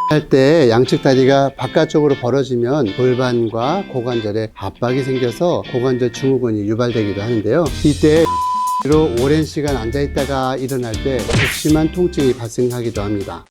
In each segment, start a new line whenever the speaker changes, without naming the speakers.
할 때 양측 다리가 바깥쪽으로 벌어지면 골반과 고관절에 압박이 생겨서 고관절 증후군이 유발되기도 하는데요. 이때 로 오랜 시간 앉아 있다가 일어날 때 극심한 통증이 발생하기도 합니다.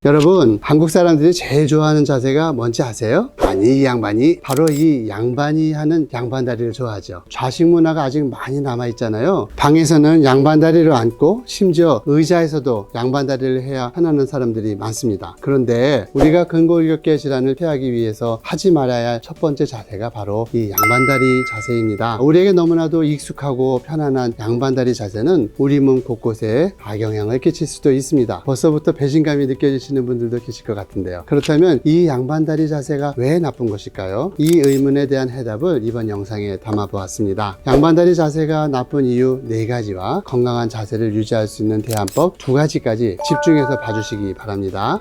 여러분, 한국 사람들이 제일 좋아하는 자세가 뭔지 아세요? 아니, 이 양반이 바로 이 양반이 하는 양반다리를 좋아하죠. 좌식 문화가 아직 많이 남아있잖아요. 방에서는 양반다리를 앉고 심지어 의자에서도 양반다리를 해야 편안한 사람들이 많습니다. 그런데 우리가 근골격계 질환을 피하기 위해서 하지 말아야 할 첫 번째 자세가 바로 이 양반다리 자세입니다. 우리에게 너무나도 익숙하고 편안한 양반다리 자세는 우리 몸 곳곳에 악영향을 끼칠 수도 있습니다. 벌써부터 배신감이 느껴지시는 분들도 계실 것 같은데요. 그렇다면 이 양반다리 자세가 왜 나쁜 것일까요? 이 의문에 대한 해답을 이번 영상에 담아 보았습니다. 양반다리 자세가 나쁜 이유 4가지와 건강한 자세를 유지할 수 있는 대안법 2가지까지 집중해서 봐주시기 바랍니다.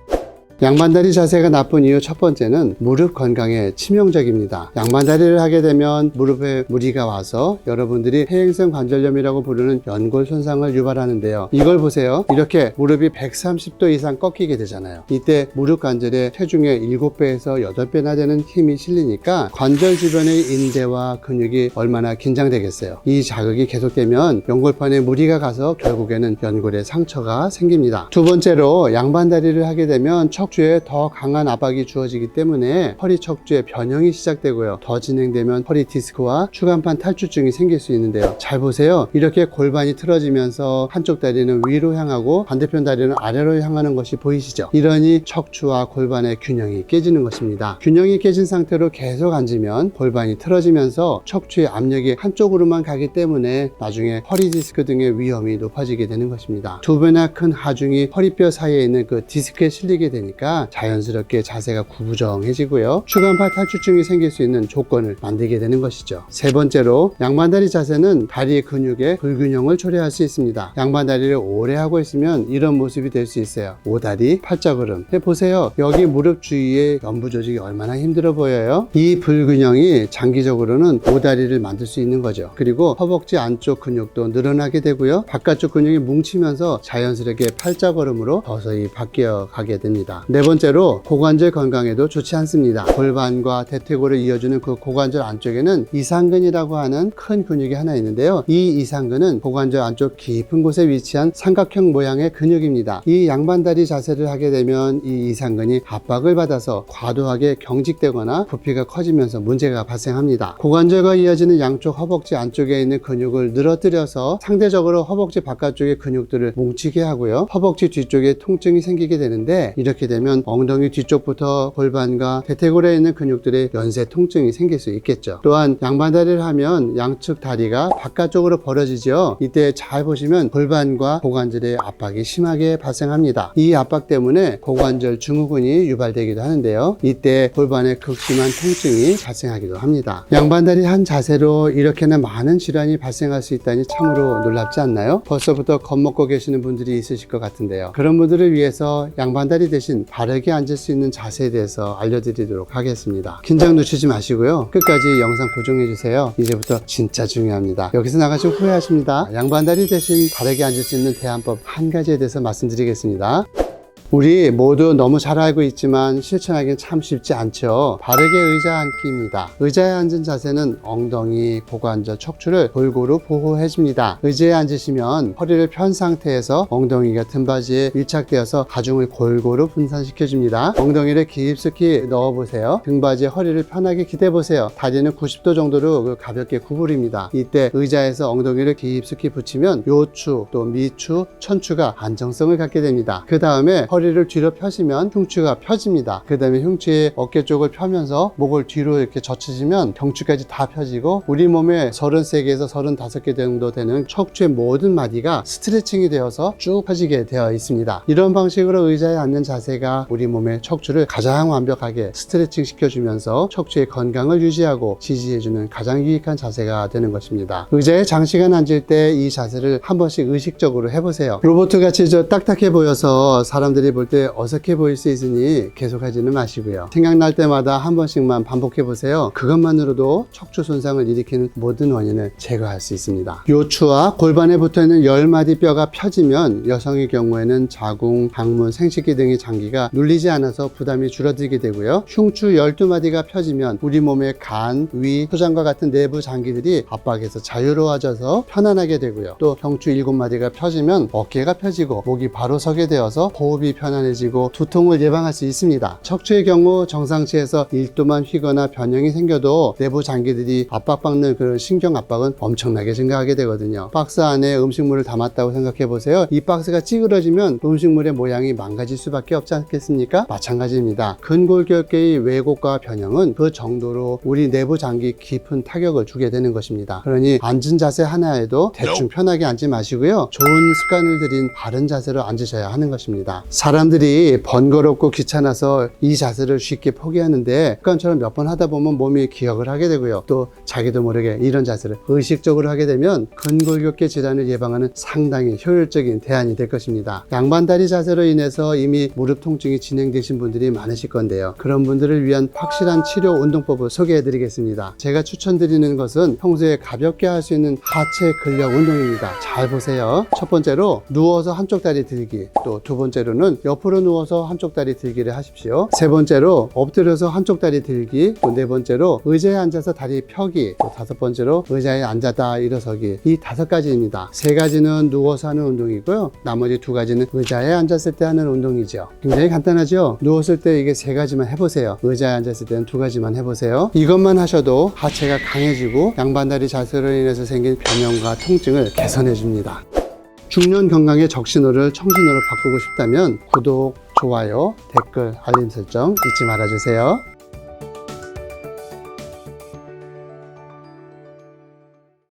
양반다리 자세가 나쁜 이유 첫 번째는 무릎 건강에 치명적입니다. 양반다리를 하게 되면 무릎에 무리가 와서 여러분들이 퇴행성 관절염이라고 부르는 연골 손상을 유발하는데요. 이걸 보세요. 이렇게 무릎이 130도 이상 꺾이게 되잖아요. 이때 무릎 관절에 체중의 7배에서 8배나 되는 힘이 실리니까 관절 주변의 인대와 근육이 얼마나 긴장되겠어요. 이 자극이 계속되면 연골판에 무리가 가서 결국에는 연골에 상처가 생깁니다. 두 번째로 양반다리를 하게 되면 척추에 더 강한 압박이 주어지기 때문에 허리 척추의 변형이 시작되고요. 더 진행되면 허리 디스크와 추간판 탈출증이 생길 수 있는데요. 잘 보세요. 이렇게 골반이 틀어지면서 한쪽 다리는 위로 향하고 반대편 다리는 아래로 향하는 것이 보이시죠? 이러니 척추와 골반의 균형이 깨지는 것입니다. 균형이 깨진 상태로 계속 앉으면 골반이 틀어지면서 척추의 압력이 한쪽으로만 가기 때문에 나중에 허리 디스크 등의 위험이 높아지게 되는 것입니다. 2배나 큰 하중이 허리뼈 사이에 있는 그 디스크에 실리게 되니까 자연스럽게 자세가 구부정해지고요. 추간판 탈출증이 생길 수 있는 조건을 만들게 되는 것이죠. 세 번째로 양반다리 자세는 다리 근육의 불균형을 초래할 수 있습니다. 양반다리를 오래 하고 있으면 이런 모습이 될 수 있어요. 오다리, 팔자걸음. 보세요. 여기 무릎 주위에 연부 조직이 얼마나 힘들어 보여요? 이 불균형이 장기적으로는 오다리를 만들 수 있는 거죠. 그리고 허벅지 안쪽 근육도 늘어나게 되고요. 바깥쪽 근육이 뭉치면서 자연스럽게 팔자걸음으로 서서히 바뀌어 가게 됩니다. 네 번째로 고관절 건강에도 좋지 않습니다. 골반과 대퇴골을 이어주는 그 고관절 안쪽에는 이상근이라고 하는 큰 근육이 하나 있는데요. 이 이상근은 고관절 안쪽 깊은 곳에 위치한 삼각형 모양의 근육입니다. 이 양반다리 자세를 하게 되면 이 이상근이 압박을 받아서 과도하게 경직되거나 부피가 커지면서 문제가 발생합니다. 고관절과 이어지는 양쪽 허벅지 안쪽에 있는 근육을 늘어뜨려서 상대적으로 허벅지 바깥쪽의 근육들을 뭉치게 하고요. 허벅지 뒤쪽에 통증이 생기게 되는데 이렇게 되면 엉덩이 뒤쪽부터 골반과 대퇴골에 있는 근육들의 연쇄 통증이 생길 수 있겠죠. 또한 양반다리를 하면 양측 다리가 바깥쪽으로 벌어지죠. 이때 잘 보시면 골반과 고관절의 압박이 심하게 발생합니다. 이 압박 때문에 고관절 증후군이 유발되기도 하는데요. 이때 골반에 극심한 통증이 발생하기도 합니다. 양반다리 한 자세로 이렇게나 많은 질환이 발생할 수 있다니 참으로 놀랍지 않나요? 벌써부터 겁먹고 계시는 분들이 있으실 것 같은데요. 그런 분들을 위해서 양반다리 대신 바르게 앉을 수 있는 자세에 대해서 알려드리도록 하겠습니다. 긴장 놓치지 마시고요. 끝까지 영상 고정해 주세요. 이제부터 진짜 중요합니다. 여기서 나가시면 후회하십니다. 양반다리 대신 바르게 앉을 수 있는 대안법 한 가지에 대해서 말씀드리겠습니다. 우리 모두 너무 잘 알고 있지만 실천하기는 참 쉽지 않죠. 바르게 의자 앉기입니다. 의자에 앉은 자세는 엉덩이, 고관절, 척추를 골고루 보호해줍니다. 의자에 앉으시면 허리를 편 상태에서 엉덩이가 등받이에 밀착되어서 가중을 골고루 분산시켜줍니다. 엉덩이를 깊숙이 넣어보세요. 등받이에 허리를 편하게 기대보세요. 다리는 90도 정도로 가볍게 구부립니다. 이때 의자에서 엉덩이를 깊숙이 붙이면 요추, 또 미추, 천추가 안정성을 갖게 됩니다. 그 다음에 허리를 뒤로 펴시면 흉추가 펴집니다. 그 다음에 흉추의 어깨 쪽을 펴면서 목을 뒤로 이렇게 젖히시면 경추까지 다 펴지고 우리 몸에 33개에서 35개 정도 되는 척추의 모든 마디가 스트레칭이 되어서 쭉 펴지게 되어 있습니다. 이런 방식으로 의자에 앉는 자세가 우리 몸의 척추를 가장 완벽하게 스트레칭 시켜주면서 척추의 건강을 유지하고 지지해주는 가장 유익한 자세가 되는 것입니다. 의자에 장시간 앉을 때 이 자세를 한 번씩 의식적으로 해보세요. 로봇같이 딱딱해 보여서 사람들이 볼 때 어색해 보일 수 있으니 계속하지는 마시고요. 생각날 때마다 한 번씩만 반복해 보세요. 그것만으로도 척추 손상을 일으키는 모든 원인을 제거할 수 있습니다. 요추와 골반에 붙어있는 10마디 뼈가 펴지면 여성의 경우에는 자궁, 항문, 생식기 등의 장기가 눌리지 않아서 부담이 줄어들게 되고요. 흉추 12마디가 펴지면 우리 몸의 간, 위, 소장과 같은 내부 장기들이 압박에서 자유로워져서 편안하게 되고요. 또 경추 7마디가 펴지면 어깨가 펴지고 목이 바로 서게 되어서 호흡이 편안해지고 두통을 예방할 수 있습니다. 척추의 경우 정상치에서 1도만 휘거나 변형이 생겨도 내부 장기들이 압박받는 그런 신경 압박은 엄청나게 증가하게 되거든요. 박스 안에 음식물을 담았다고 생각해 보세요. 이 박스가 찌그러지면 음식물의 모양이 망가질 수밖에 없지 않겠습니까? 마찬가지입니다. 근골격계의 왜곡과 변형은 그 정도로 우리 내부 장기 깊은 타격을 주게 되는 것입니다. 그러니 앉은 자세 하나에도 대충 편하게 앉지 마시고요. 좋은 습관을 들인 바른 자세로 앉으셔야 하는 것입니다. 사람들이 번거롭고 귀찮아서 이 자세를 쉽게 포기하는데 습관처럼 몇 번 하다 보면 몸이 기억을 하게 되고요. 또 자기도 모르게 이런 자세를 의식적으로 하게 되면 근골격계 질환을 예방하는 상당히 효율적인 대안이 될 것입니다. 양반다리 자세로 인해서 이미 무릎 통증이 진행되신 분들이 많으실 건데요. 그런 분들을 위한 확실한 치료 운동법을 소개해 드리겠습니다. 제가 추천드리는 것은 평소에 가볍게 할 수 있는 하체 근력 운동입니다. 잘 보세요. 첫 번째로 누워서 한쪽 다리 들기, 또 두 번째로는 옆으로 누워서 한쪽 다리 들기를 하십시오. 세 번째로 엎드려서 한쪽 다리 들기, 또 네 번째로 의자에 앉아서 다리 펴기, 또 다섯 번째로 의자에 앉았다 일어서기. 이 5가지입니다. 3가지는 누워서 하는 운동이고요. 나머지 2가지는 의자에 앉았을 때 하는 운동이죠. 굉장히 간단하죠? 누웠을 때 이게 3가지만 해보세요. 의자에 앉았을 때는 2가지만 해보세요. 이것만 하셔도 하체가 강해지고 양반다리 자세로 인해서 생긴 변형과 통증을 개선해 줍니다. 중년 건강의 적신호를 청신호로 바꾸고 싶다면 구독, 좋아요, 댓글, 알림 설정 잊지 말아주세요.